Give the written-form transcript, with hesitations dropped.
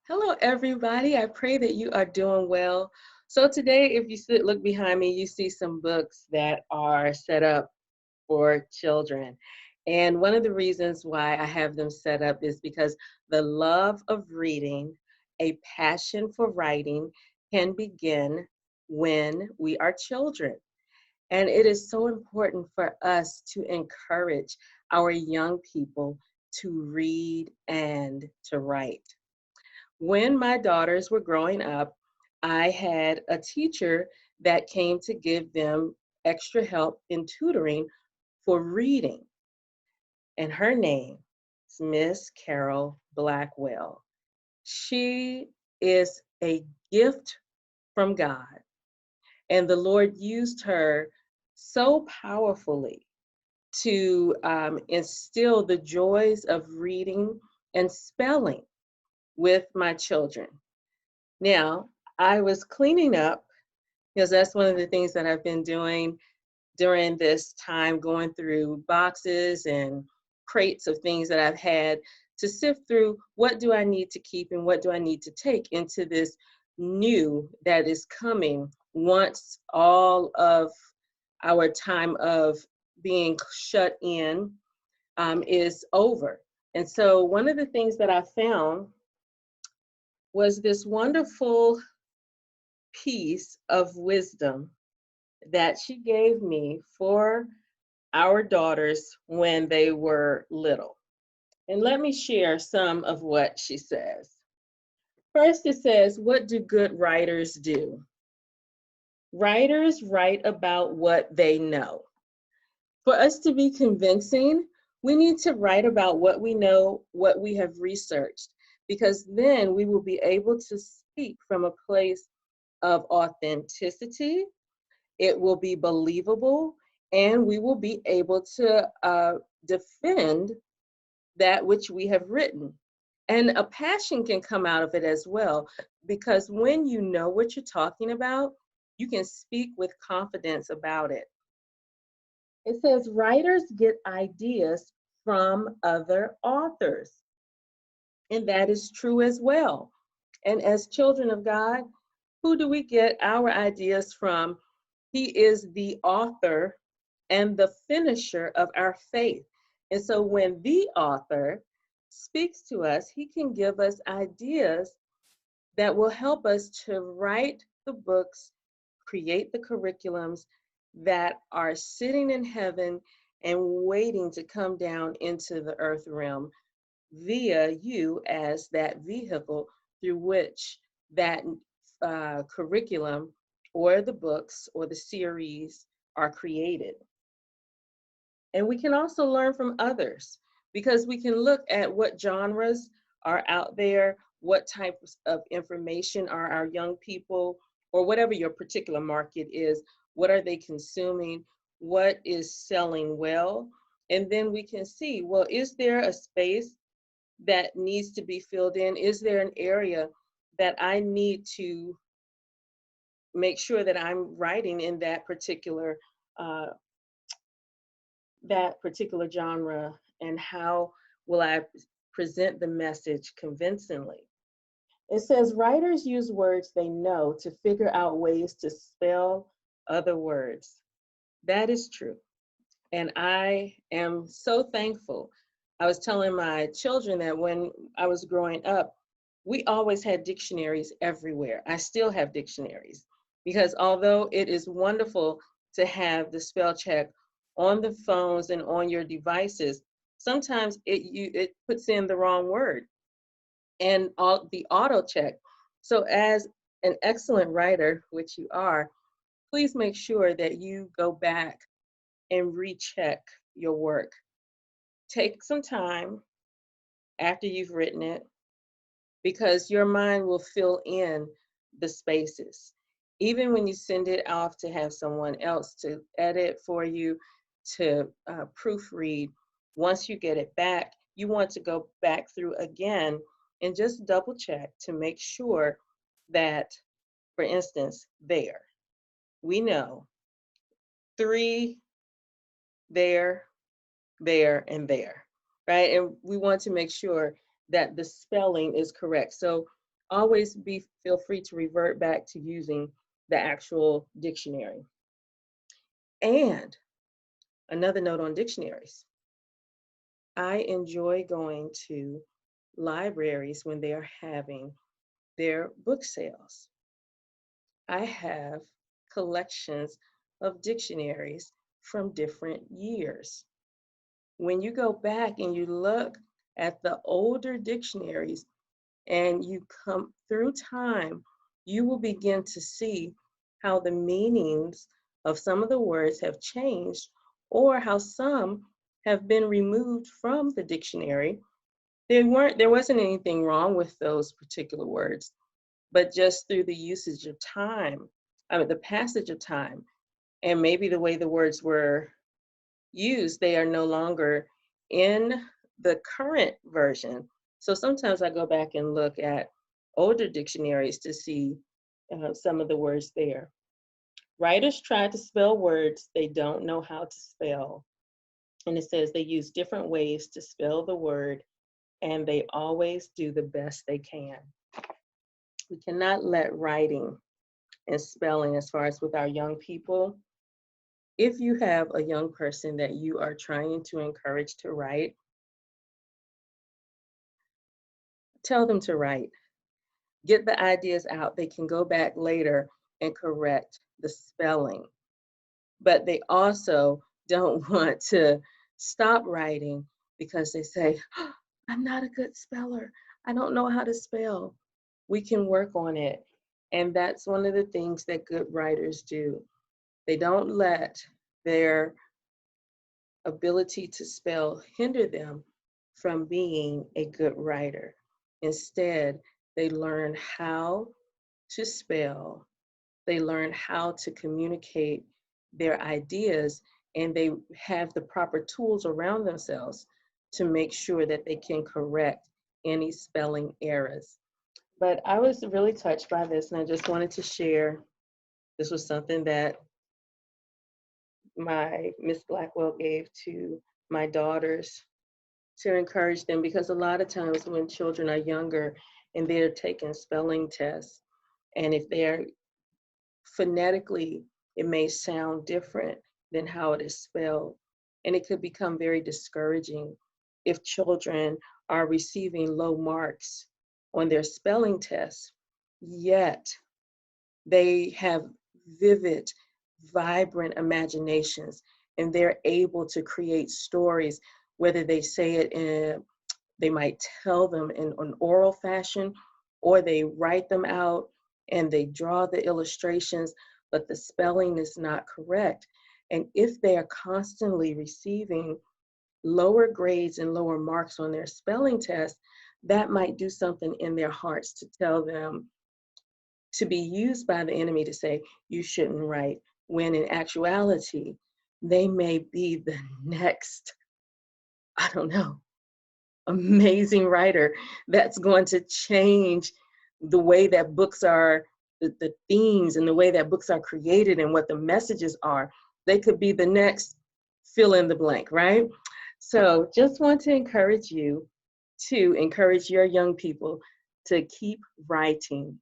Hello, everybody. I pray that you are doing well. So today, if you look behind me, you see some books that are set up for children. And one of the reasons why I have them set up is because the love of reading, a passion for writing, can begin when we are children. And it is so important for us to encourage our young people to read and to write. When my daughters were growing up, I had a teacher that came to give them extra help in tutoring for reading, and her name is Miss Carol Blackwell. She is a gift from God, and the Lord used her so powerfully to instill the joys of reading and spelling with my children. Now, I was cleaning up because that's one of the things that I've been doing during this time, going through boxes and crates of things that I've had to sift through what do I need to keep and what do I need to take into this new that is coming once all of our time of being shut in is over. And so, one of the things that I found was this wonderful piece of wisdom that she gave me for our daughters when they were little. And let me share some of what she says. First, it says, what do good writers do? Writers write about what they know. For us to be convincing, we need to write about what we know, what we have researched, because then we will be able to speak from a place of authenticity. It will be believable, and we will be able to defend that which we have written. And a passion can come out of it as well, because when you know what you're talking about, you can speak with confidence about it. It says writers get ideas from other authors, and that is true as well. And as children of God, who do we get our ideas from? He is the author and the finisher of our faith. And so when the author speaks to us, he can give us ideas that will help us to write the books, create the curriculums that are sitting in heaven and waiting to come down into the earth realm via you as that vehicle through which that curriculum or the books or the series are created. And we can also learn from others because we can look at what genres are out there, what types of information are our young people, or whatever your particular market is, what are they consuming, what is selling well. And then we can see, well, is there a space that needs to be filled in? Is there an area that I need to make sure that I'm writing in uh, that particular genre, and how will I present the message convincingly? It says writers use words they know to figure out ways to spell other words. That is true. And I am so thankful. I was telling my children that when I was growing up, we always had dictionaries everywhere. I still have dictionaries because although it is wonderful to have the spell check on the phones and on your devices, sometimes it puts in the wrong word and all the auto check. So as an excellent writer, which you are, please make sure that you go back and recheck your work. Take some time after you've written it because your mind will fill in the spaces. Even when you send it off to have someone else to edit for you, to proofread, once you get it back, you want to go back through again and just double check to make sure that, for instance, there, we know three, there, and there, right? And we want to make sure that the spelling is correct. So always feel free to revert back to using the actual dictionary. And another note on dictionaries. I enjoy going to libraries when they are having their book sales. I have collections of dictionaries from different years. When you go back and you look at the older dictionaries and you come through time, you will begin to see how the meanings of some of the words have changed or how some have been removed from the dictionary. There wasn't anything wrong with those particular words, but just through the usage of time, the passage of time, and maybe the way the words were used, they are no longer in the current version. So sometimes I go back and look at older dictionaries to see some of the words there. Writers try to spell words they don't know how to spell. And it says they use different ways to spell the word, and they always do the best they can. We cannot let writing and spelling, as far as with our young people, if you have a young person that you are trying to encourage to write, tell them to write. Get the ideas out. They can go back later and correct the spelling. But they also don't want to stop writing because they say, oh, I'm not a good speller. I don't know how to spell. We can work on it. And that's one of the things that good writers do. They don't let their ability to spell hinder them from being a good writer. Instead, they learn how to spell, they learn how to communicate their ideas, and they have the proper tools around themselves to make sure that they can correct any spelling errors. But I was really touched by this, and I just wanted to share. This was something that my Miss Blackwell gave to my daughters to encourage them, because a lot of times when children are younger and they're taking spelling tests, and if they're phonetically, it may sound different than how it is spelled. And it could become very discouraging if children are receiving low marks on their spelling tests, yet they have vivid, vibrant imaginations, and they're able to create stories, whether they say it in, they might tell them in an oral fashion, or they write them out and they draw the illustrations, but the spelling is not correct. And if they are constantly receiving lower grades and lower marks on their spelling test, that might do something in their hearts to tell them, to be used by the enemy to say, you shouldn't write, when in actuality, they may be the next, I don't know, amazing writer that's going to change the way that books are, the themes and the way that books are created and what the messages are. They could be the next fill in the blank, right? So just want to encourage you to encourage your young people to keep writing,